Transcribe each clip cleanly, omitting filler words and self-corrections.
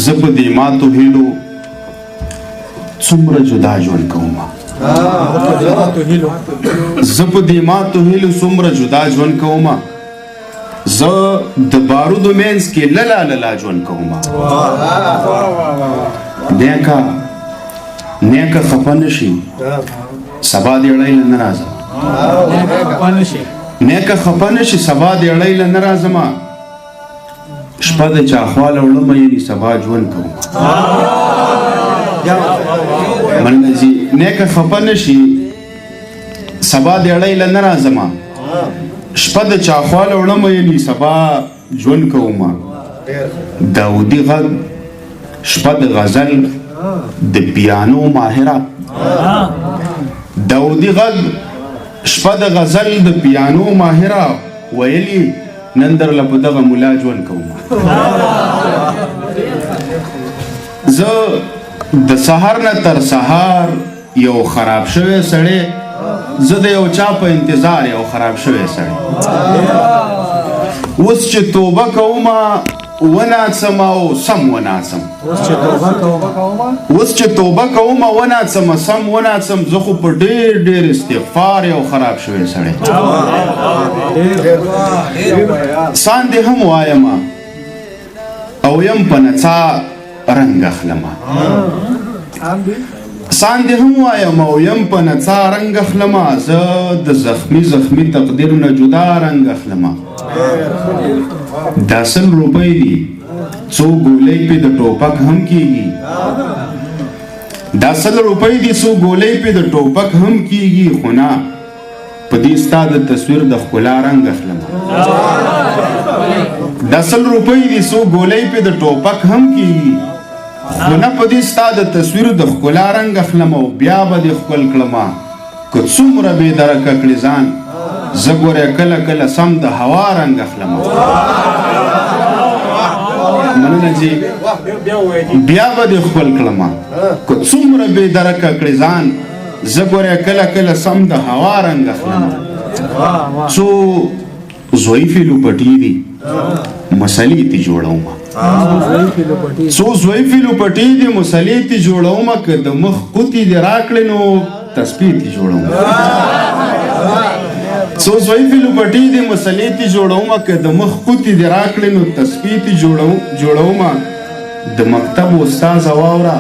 زه په دې ماتو هیلو څومره جدا ژوند کومه زه په دې ماتو هیلو څومره جدا ژوند کومه زه د بارودو منځ کې للا للا ژوند کومه نیکه خفه نشي سبا دې اړی له نه راځم نیکه خفه نشي سبا دې اړی له نه راځم شپه د چا خواله وړمه یعنې سبا ژوند کوم مننه جي نیکه خفه نشي سبا دې اړی له نه راځم شپه د چا خواله وړمه یعنې سبا ژوند کوم داودي غږ شپه د غزل د پیانو ماهره داودي غږ شپه د غزل د پیانو ماهره ویلي نن درله په دغه ملا ژوند کوم زه د سهار نه تر سهار یو خراب شوی سړی زه د یو چا په انتظار یو خراب شوی سړی اوس چې توبه کومه وناڅم او سم وناڅم اوس چې توبه کومه وناڅم سم وناڅم زه خو په ډېر ډېر استغفار یو خراب شوی سړی ساندې هم وایمه او یم په نڅا رنګ اخلمه ساندې هم وایم او یم په نڅا رنګ اخلمه زه د زخمي تقدیر نه جدا رنګ اخلمه دا 100 روپۍ دي څو ګولۍ پې د ټوپک هم کیږي دا 100 روپۍ دي څو ګولۍ پې د ټوپک هم کیږي خو نه په دې ستا د تصویر د ښکلا رنګ اخلمه دا 100 روپۍ دي څو ګولۍ پې د ټوپک هم کیږي خو نه په دې ستا د تصویر د ښکلا رنګ اخلم او بیا به دې ښکل کړمه که څومره بې درکه کړي ځان زه ګوره کله کله سم د هوا رنګ اخلمه مننه جي بیا به دې ښکل کړمه که څومره بې درکه کړي ځان زه ګوره کله کله سم د هوا رنګ اخلمه څو ضعیفې لوپټې دي مسلې تی جوړومه څو ضعیفې لوپټې دي مسلې تی جوړومه که د مخ قوتې دې راکړې نو تسبیح تی جوړومه څو ضعیفې لوپټې دي مسلې تی جوړومه که د مخ قوتې دې راکړې نو تسبیح تی جوړومه د مکتب استاذه واوره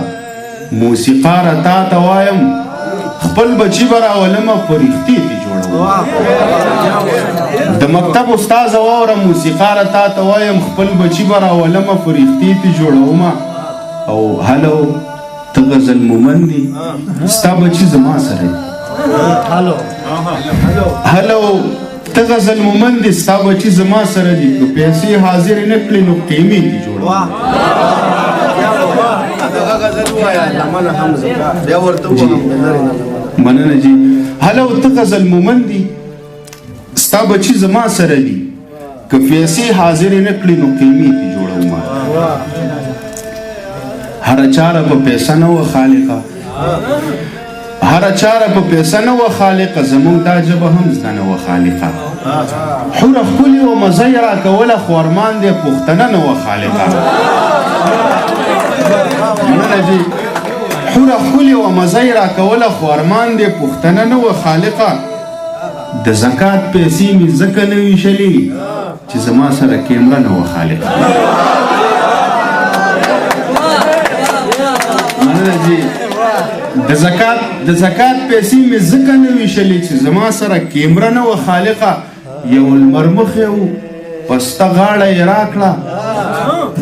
موسیقاره تا ته وایم خپل بچي به راولمه په ریښتې تی جوړومه د مکتب استاذه واوره موسیقاره تا ته وایم خپل بچي به راولمه په ریښتې تی جوړومه او هلو ته غزل مومندي ستا بچي زما سره هلو ته غزل مومندي ستا بچي زما سره دي که پیسې حاضرې نه کړې نو قیمې تی جوړومه مننه جي هلو ته غزل مومندي ستا بچي زما سره دي که پیسې حاضرې نه کړې نو قیمې تی جوړومه هره چاره په پیسه نه وه خالقه هره چاره په پیسه نه وه خالقه زموږ دا ژبه هم زده نه وه خالقه حوره ښکلې وه مزه یې راکوله خو ارمان دی پښتنه نه وه خالقه مننه جي حوره ښکلې وه مزه یې راکوله خو ارمان دی پښتنه نه وه خالقه د زکات پیسې مې ځکه نه ویشلې چې زما سره کیمره نه وه خالقه مننه جي د زکات پیسې مې ځکه نه ویشلې چې زما سره کیمره نه وه خالقه یو لمر مخې و پسته غاړه یې راکړه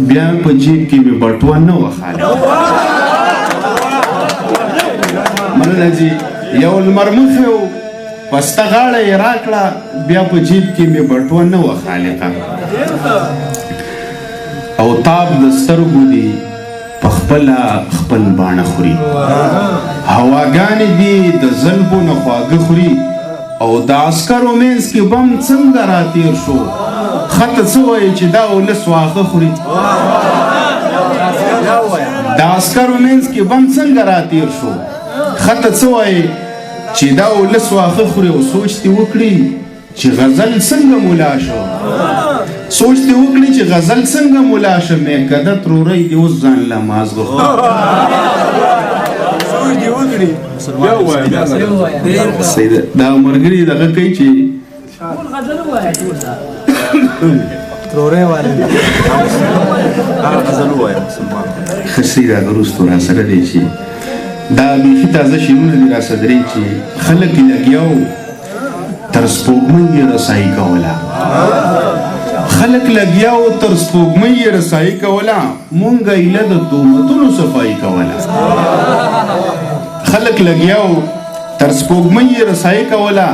بیا په جیب کې مې بټوه نه وه خالقه مننه جي یو لمر مخې و پسته غاړه یې راکړه بیا په جیب کې مې بټوه نه وه خالقه او تاب د سترګو دي په خپله خپل باڼه خوري هواګانې دي د زلفو نه خواږه خوري او د عسکرو منځ کې بم څنګه راتېر شو ښه ته څه وایې چې دا ولس واښه خوري د عسکرو منځ کې بم څنګه راتېر شو ښه ته څه وایې چې دا ولس واښه خوري او سوچ دې وکړي چې غزل څنګه مولا شو سوچ دې وکړي چې غزل څنګه ملا شمې کده ترورۍ دې اوس ځان له مازغه سوچ دې وکړي دا مرګري دغه کوي چې غزل وایي ترورۍ والے غزل وایي مسلمان خسي دا وروسته را سره دی چې دا بیخي تازه شعرونه دي را صدرې چې خلک یې لګیاو تر سپوږمۍ یې رسایي کوله خلک لګیاو تر سپوږمۍ یې رسایي کوله مونږ ایله د تهمتونو صفایي کوله خلک لګیاو تر سپوږمۍ یې رسایي کوله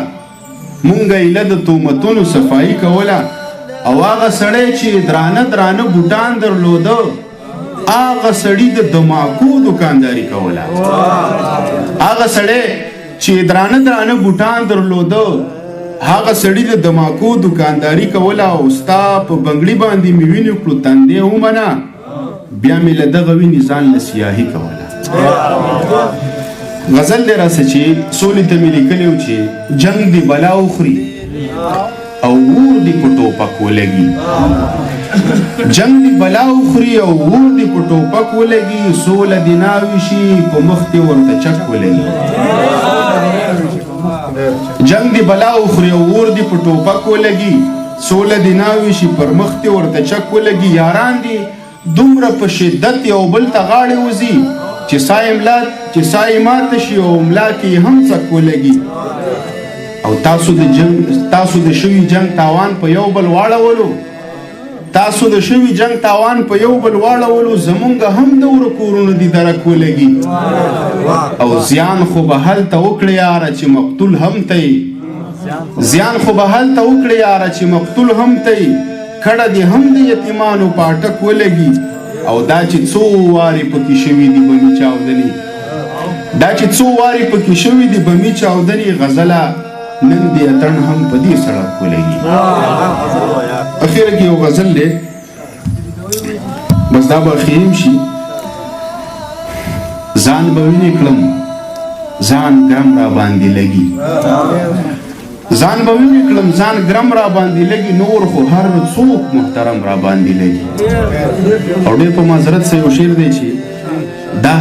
مونږ ایله د تهمتونو صفایي کوله او هغه سړی چې درانه درانه بوټان درلوده هغه سړی د دماکو دکانداري کوله هغه سړی چې درانه درانه بوټان درلوده هغه سړی د دماکو دکانداري کوله او ستا په بنګړي باندې مې وینې کړو تندې ومنه بیا مې له دغه وینې ځان له سیاهي کوله غزل دی راسه چې سولې ته مې لیکلی و چې جنګ دی بلا وخوري او اور دی په ټوپک ولګي جنگ دی بلا وخوري او اور دی په ټوپک ولګي سوله دی ناوي شي په مخ دې ورته چک ولګي جنگ دی بلا وخوري او اور دی په ټوپک ولګي سوله دی ناوي شي پر مخ دې ورته چک ولګي یاران دی دومره په شدت یو بل ته غاړې وځي چې سای ماته شي او ملا کې هم څک ولګي او تاسو د شوي جنگ تاوان په یو بل واړولو زمونږ هم د ورو کورونو دي درک ولګي او زیان خو به هلته وکړې یاره چې مقتول هم ته کړه دې هم د یتیمانو پاټک ولګي او دا چې څو وارې پکې شوي دي بمي چاودنې غزله نن دې اتڼ هم په دې سړک ولګي اخیره کې یو غزل دی بس دا به اخریم شي ځان به وینې کړم ځان ګرم را باندې لګي ځان ګرم را باندې لګي نور خو هر څوک محترم را باندې لګي او ډېر په معذرت سره یو شعر دی چې دا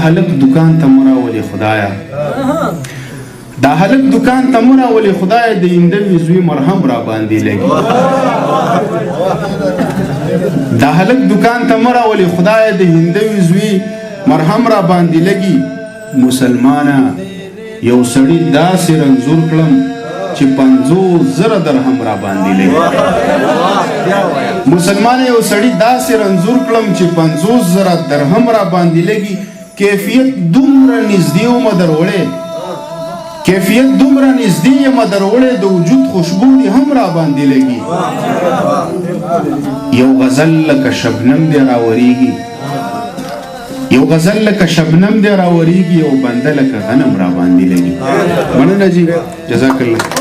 هلک دکان ته مراولې خدایا د هندوي زوی مرهم را باندې لګي دا هلک دکان ته مراولې خدای د هندوي زوی مرهم را باندې لګي مسلمانه یو سړی داسې رنځور کړم چې 50,000 درهم را باندې لګي کیفیت دومره نږدې مدروړې د وجود خوشبو دې هم را باندې لګي یو غزل لکه شبنم دې راوريږي یو بنده لکه غنم را باندې لګي مننه جی جزاک الله